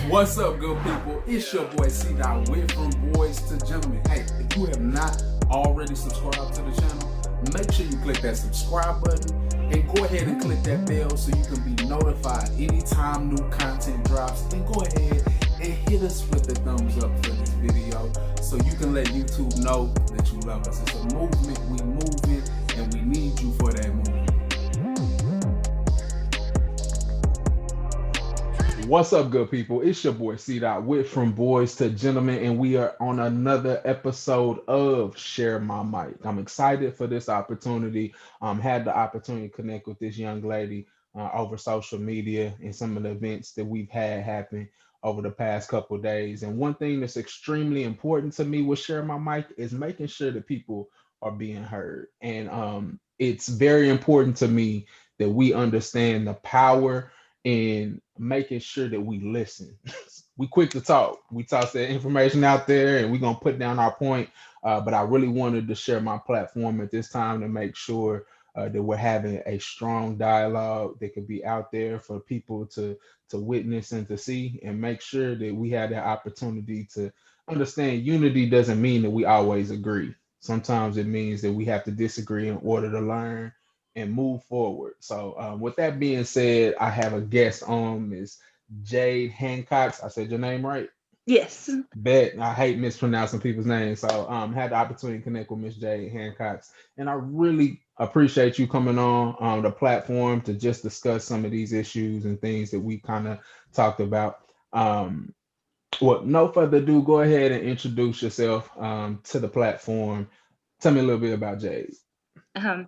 What's up, good people? It's your boy C. Dot Wit from Boys to Gentlemen. Hey, if you have not already subscribed to the channel, make sure you click that subscribe button and go ahead and click that bell so you can be notified anytime new content drops. And go ahead and hit us with the thumbs up for this video so you can let YouTube know that you love us. It's a movement, we move it, and we need you for that movement. What's up, good people? It's your boy C. Dot Wit from Boys to Gentlemen, and we are on another episode of Share My Mic. I'm excited for this opportunity. Had the opportunity to connect with this young lady over social media and some of the events that we've had happen over the past couple of days. And one thing that's extremely important to me with Share My Mic is making sure that people are being heard. And it's very important to me that we understand the power in making sure that we listen. We quick to talk. We toss that information out there and we're going to put down our point. But I really wanted to share my platform at this time to make sure that we're having a strong dialogue that could be out there for people to witness and to see, and make sure that we have that opportunity to understand unity doesn't mean that we always agree. Sometimes it means that we have to disagree in order to learn and move forward. So with that being said, I have a guest on, Miss Jade Hancox. I said your name right? Yes. Bet. I hate mispronouncing people's names. So had the opportunity to connect with Miss Jade Hancox. And I really appreciate you coming on the platform to just discuss some of these issues and things that we kind of talked about. Well, no further ado, go ahead and introduce yourself to the platform. Tell me a little bit about Jade.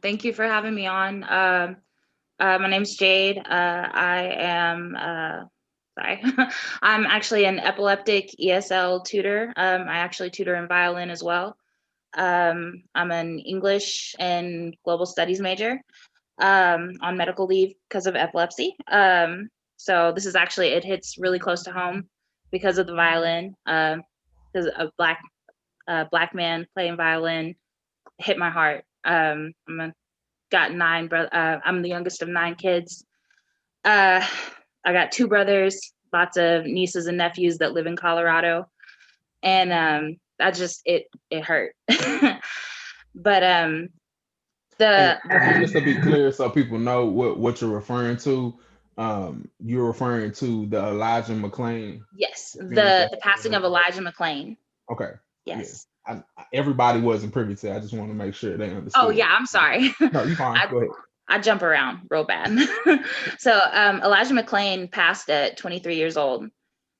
Thank you for having me on. My name's Jade. I am, sorry, I'm actually an epileptic ESL tutor. I actually tutor in violin as well. I'm an English and global studies major on medical leave because of epilepsy. So this is actually, it hits really close to home because of the violin, because a black man playing violin hit my heart. Got 9 brothers. I'm the youngest of 9 kids. I got 2 brothers, lots of nieces and nephews that live in Colorado, and that just it hurt. But and just to be clear, so people know what you're referring to, you're referring to the Elijah McClain. Yes, the passing of Elijah McClain. Okay. Yes. Yeah. Everybody wasn't privy to it. I just want to make sure they understood. Oh yeah, I'm sorry. No, you fine. Go ahead. I jump around real bad. So Elijah McClain passed at 23 years old.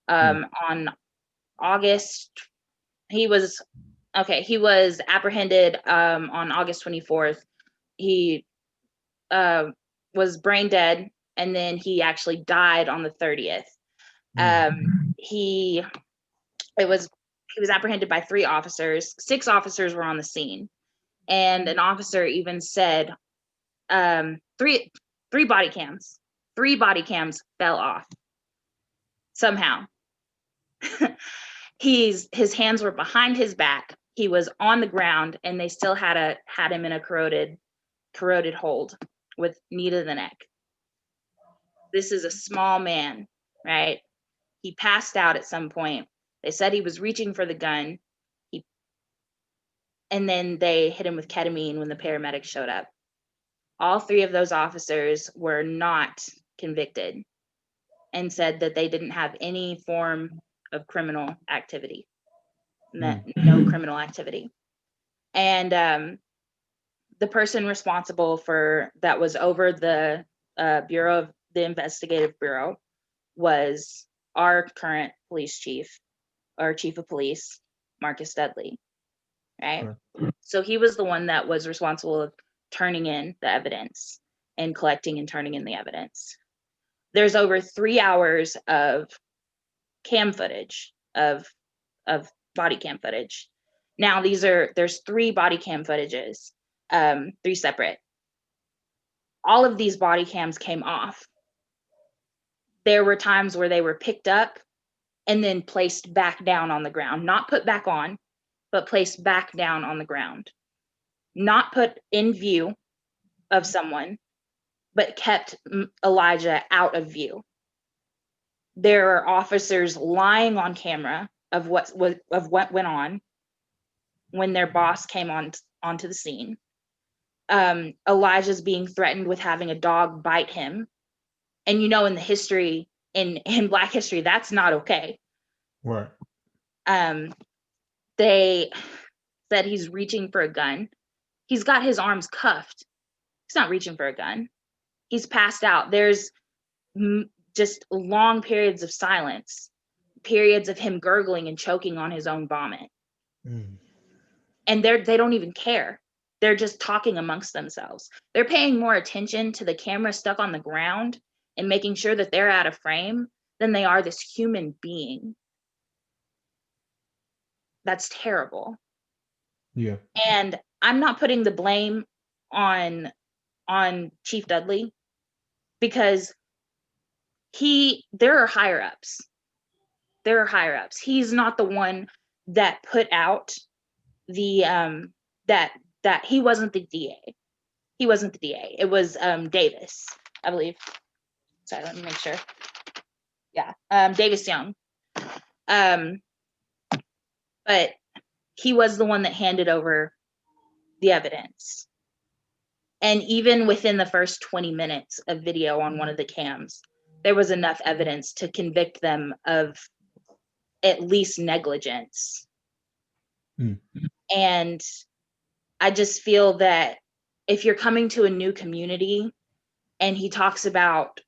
On August, he was apprehended on August 24th. He was brain dead, and then he actually died on the 30th. He was apprehended by 3 officers. 6 officers were on the scene, and an officer even said 3 body cams fell off somehow. His hands were behind his back. He was on the ground, and they still had him in a corroded hold with knee to the neck. This is a small man, right? He passed out at some point. They said he was reaching for the gun. And then they hit him with ketamine when the paramedics showed up. All 3 of those officers were not convicted and said that they didn't have any form of criminal activity. No criminal activity. And the person responsible for that was over the Bureau of the Investigative Bureau was our current police chief, or chief of police, Marcus Dudley, right? So he was the one that was responsible of turning in the evidence and collecting and turning in the evidence. There's over 3 hours of cam footage, of body cam footage. Now there's 3 body cam footages, 3 separate. All of these body cams came off. There were times where they were picked up and then placed back down on the ground, not put back on, but placed back down on the ground, not put in view of someone, but kept Elijah out of view. There are officers lying on camera of what went on when their boss came onto the scene. Elijah's being threatened with having a dog bite him, and in the history in Black history, that's not okay. Right. They said he's reaching for a gun. He's got his arms cuffed. He's not reaching for a gun. He's passed out. There's just long periods of silence, periods of him gurgling and choking on his own vomit. And they don't even care. They're just talking amongst themselves. They're paying more attention to the camera stuck on the ground and making sure that they're out of frame than they are this human being. That's terrible. Yeah. And I'm not putting the blame on Chief Dudley, because there are higher ups. There are higher ups. He's not the one that put out the that he wasn't the DA. He wasn't the DA. It was Davis, I believe. Sorry, let me make sure. Yeah, Davis Young. But he was the one that handed over the evidence. And even within the first 20 minutes of video on one of the cams, there was enough evidence to convict them of at least negligence. And I just feel that if you're coming to a new community and he talks about,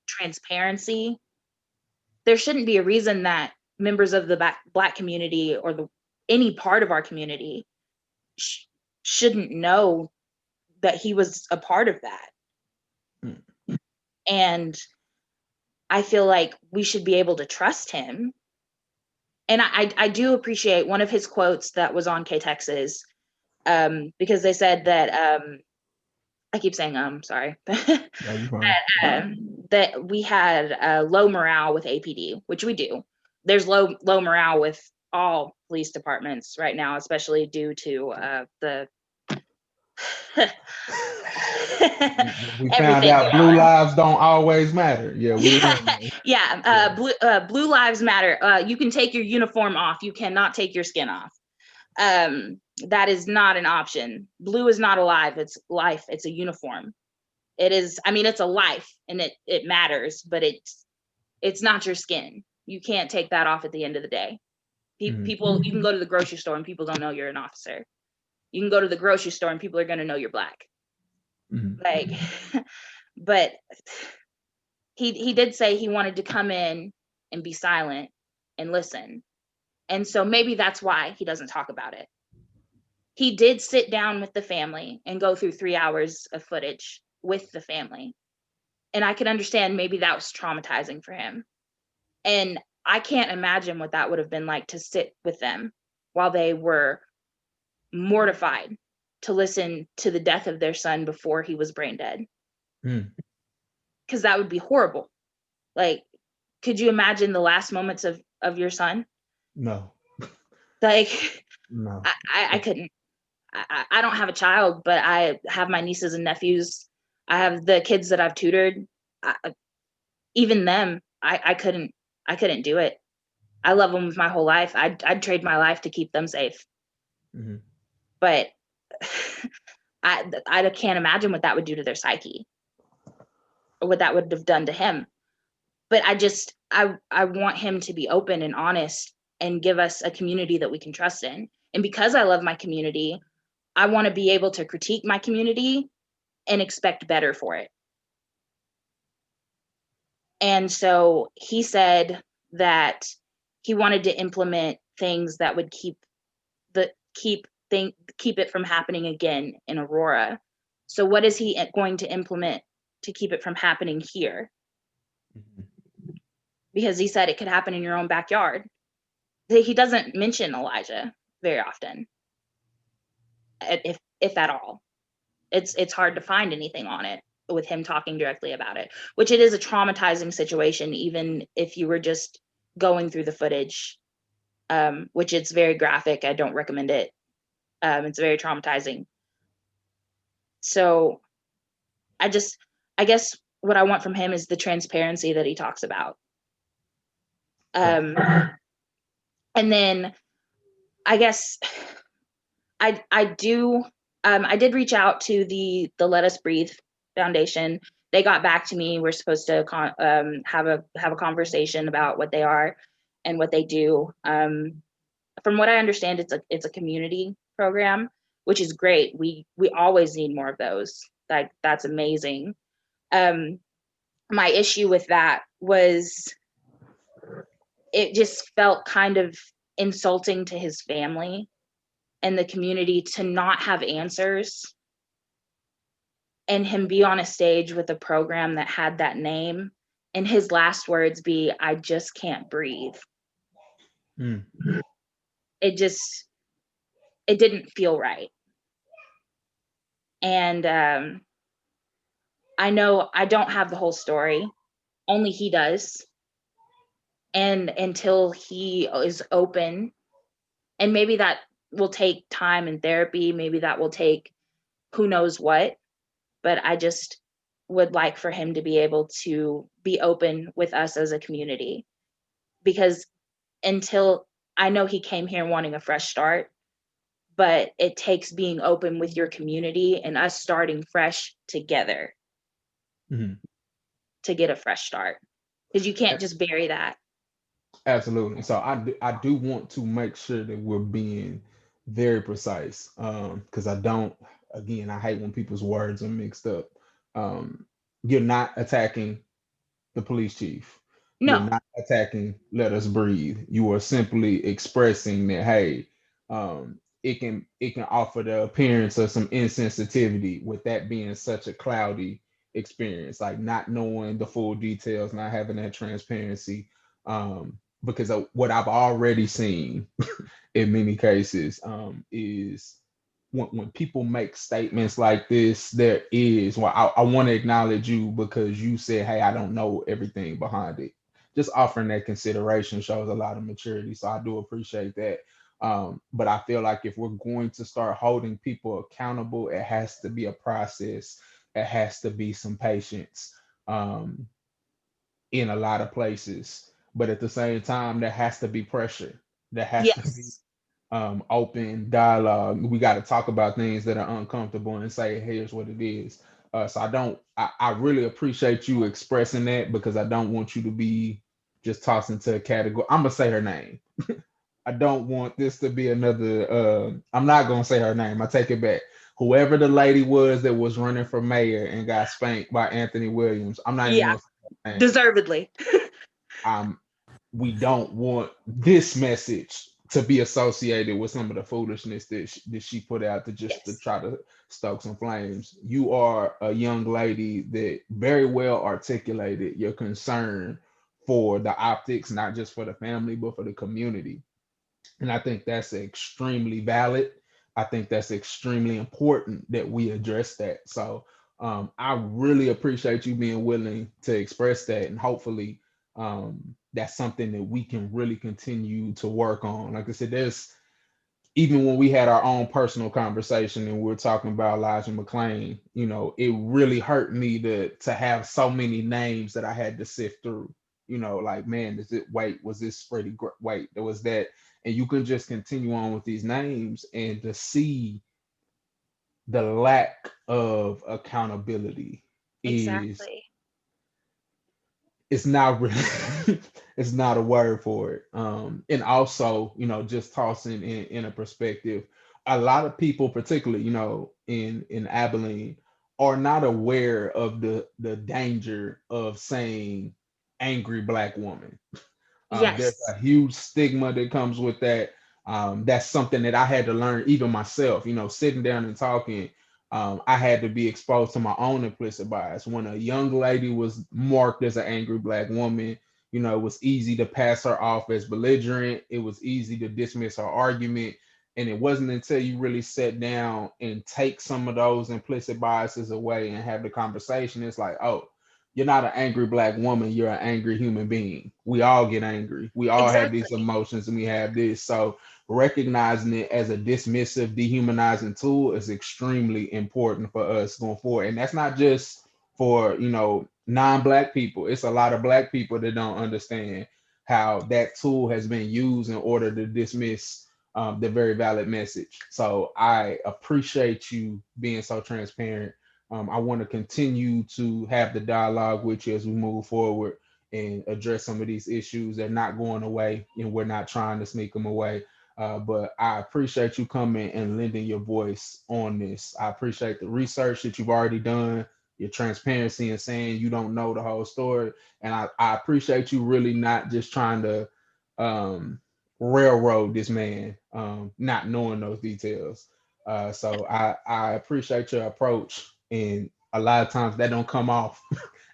transparency, there shouldn't be a reason that members of the Black community or any part of our community shouldn't know that he was a part of that. And I feel like we should be able to trust him. And I do appreciate one of his quotes that was on K-Texas, because they said that, I keep saying, sorry, that we had low morale with APD, which we do. There's low morale with all police departments right now, especially due to the we found out blue lives don't always matter. Yeah, blue lives matter. You can take your uniform off. You cannot take your skin off. That is not an option. Blue is not alive. It's life. It's a uniform. It is. I mean, it's a life, and it matters, but it's not your skin. You can't take that off at the end of the day. People, you can go to the grocery store and people don't know you're an officer. You can go to the grocery store and people are going to know you're Black. Like, but he did say he wanted to come in and be silent and listen. And so maybe that's why he doesn't talk about it. He did sit down with the family and go through 3 hours of footage with the family. And I could understand maybe that was traumatizing for him. And I can't imagine what that would have been like to sit with them while they were mortified to listen to the death of their son before he was brain dead. Because that would be horrible. Like, could you imagine the last moments of your son? No. Like, no. I couldn't. I don't have a child, but I have my nieces and nephews. I have the kids that I've tutored. Even them, I couldn't do it. I love them with my whole life. I'd trade my life to keep them safe. But I can't imagine what that would do to their psyche, or what that would have done to him. But I want him to be open and honest and give us a community that we can trust in. And because I love my community, I want to be able to critique my community and expect better for it. And so he said that he wanted to implement things that would keep it from happening again in Aurora. So what is he going to implement to keep it from happening here? Because he said it could happen in your own backyard. He doesn't mention Elijah very often, if at all. It's hard to find anything on it with him talking directly about it, which it is a traumatizing situation, even if you were just going through the footage, which it's very graphic. I don't recommend it. It's very traumatizing. So I guess what I want from him is the transparency that he talks about. Um, and then I guess I did reach out to the Let Us Breathe Foundation. They got back to me. We're supposed to have a conversation about what they are and what they do. From what I understand, it's a community program, which is great. We always need more of those. That's amazing. My issue with that was it just felt kind of insulting to his family and the community to not have answers and him be on a stage with a program that had that name and his last words be, "I just can't breathe." Mm. It just, it didn't feel right. And I know I don't have the whole story, only he does. And until he is open, and maybe that will take time and therapy, maybe that will take who knows what, but I just would like for him to be able to be open with us as a community, because until, I know he came here wanting a fresh start, but it takes being open with your community and us starting fresh together Mm-hmm. to get a fresh start, because you can't just bury that. Absolutely. So I do want to make sure that we're being very precise. Because I don't, again, I hate when people's words are mixed up. Um, you're not attacking the police chief. You're No, not attacking Let Us Breathe. You are simply expressing that, hey, it can offer the appearance of some insensitivity with that being such a cloudy experience, like not knowing the full details, not having that transparency. Because of what I've already seen in many cases, is when people make statements like this, there is, well, I want to acknowledge you because you said, hey, I don't know everything behind it. Just offering that consideration shows a lot of maturity. So I do appreciate that. But I feel like if we're going to start holding people accountable, it has to be a process. It has to be some patience. Um, in a lot of places. But at the same time, there has to be pressure. There has to be yes, open dialogue. We got to talk about things that are uncomfortable and say, here's what it is. So I really appreciate you expressing that because I don't want you to be just tossed into a category. I'm going to say her name. I don't want this to be another, I'm not going to say her name. I take it back. Whoever the lady was that was running for mayor and got spanked by Anthony Williams, I'm not even yeah, going to say her name. deservedly. Um, we don't want this message to be associated with some of the foolishness that she put out to just to Yes, try to stoke some flames. You are a young lady that very well articulated your concern for the optics, not just for the family, but for the community. And I think that's extremely valid. I think that's extremely important that we address that. So I really appreciate you being willing to express that. And hopefully that's something that we can really continue to work on. Like I said, there's, even when we had our own personal conversation and we were talking about Elijah McClain, it really hurt me to have so many names that I had to sift through. Like, man, is it, wait, was this Freddie? Wait, there was that. And you can just continue on with these names and to see the lack of accountability is, exactly. it's not really it's not a word for it. And also, just tossing in a perspective, a lot of people, particularly, in Abilene, are not aware of the danger of saying angry black woman. There's Yes, a huge stigma that comes with that. That's something that I had to learn even myself, sitting down and talking. I had to be exposed to my own implicit bias. When a young lady was marked as an angry black woman, it was easy to pass her off as belligerent. It was easy to dismiss her argument. And it wasn't until you really sat down and take some of those implicit biases away and have the conversation, it's like, oh, you're not an angry black woman, you're an angry human being. We all get angry, we all have these exactly. emotions, and we have this. So recognizing it as a dismissive, dehumanizing tool is extremely important for us going forward. And that's not just for non-black people. It's a lot of black people that don't understand how that tool has been used in order to dismiss the very valid message. So I appreciate you being so transparent. I want to continue to have the dialogue with you as we move forward and address some of these issues. They're not going away, and we're not trying to sneak them away. But I appreciate you coming and lending your voice on this. I appreciate the research that you've already done, your transparency and saying you don't know the whole story. And I appreciate you really not just trying to um, railroad this man, not knowing those details. So I appreciate your approach. And a lot of times that don't come off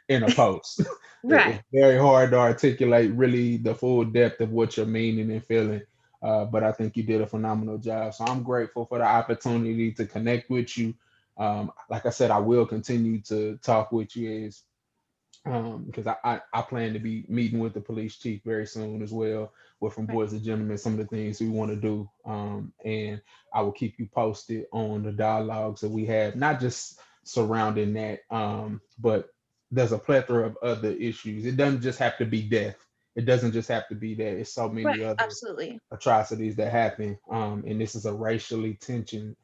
in a post. Right. It's very hard to articulate really the full depth of what you're meaning and feeling. But I think you did a phenomenal job. So I'm grateful for the opportunity to connect with you. Like I said, I will continue to talk with you as because I plan to be meeting with the police chief very soon as well. With from Right. boys and gentlemen, some of the things we want to do, and I will keep you posted on the dialogues that we have, not just surrounding that, but there's a plethora of other issues. It doesn't just have to be death. It doesn't just have to be that. It's so Right. many other Absolutely. atrocities that happen, and this is a racially tense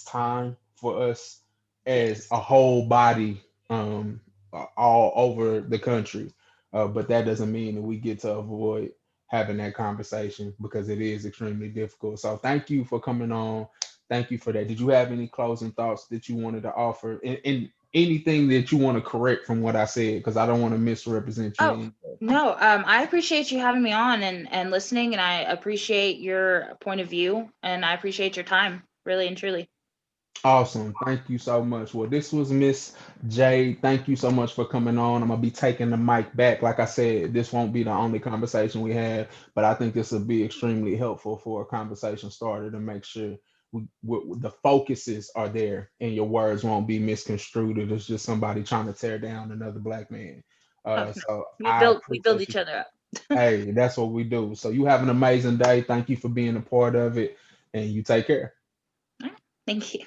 time for us as Yes. a whole body, all over the country. But that doesn't mean that we get to avoid having that conversation because it is extremely difficult. So thank you for coming on. Thank you for that. Did you have any closing thoughts that you wanted to offer? And anything that you want to correct from what I said, because I don't want to misrepresent you Oh, in. no. I appreciate you having me on and listening, and I appreciate your point of view, and I appreciate your time, really and truly. Awesome. Thank you so much. Well, this was Miss Jade. Thank you so much for coming on. I'm gonna be taking the mic back. Like I said, this won't be the only conversation we have, but I think this will be extremely helpful for a conversation starter to make sure the focuses are there and your words won't be misconstrued. It's just somebody trying to tear down another black man. Oh no, So we I build appreciate you. each other up. Hey, that's what we do. So you have an amazing day. Thank you for being a part of it, and you take care. All right. Thank you.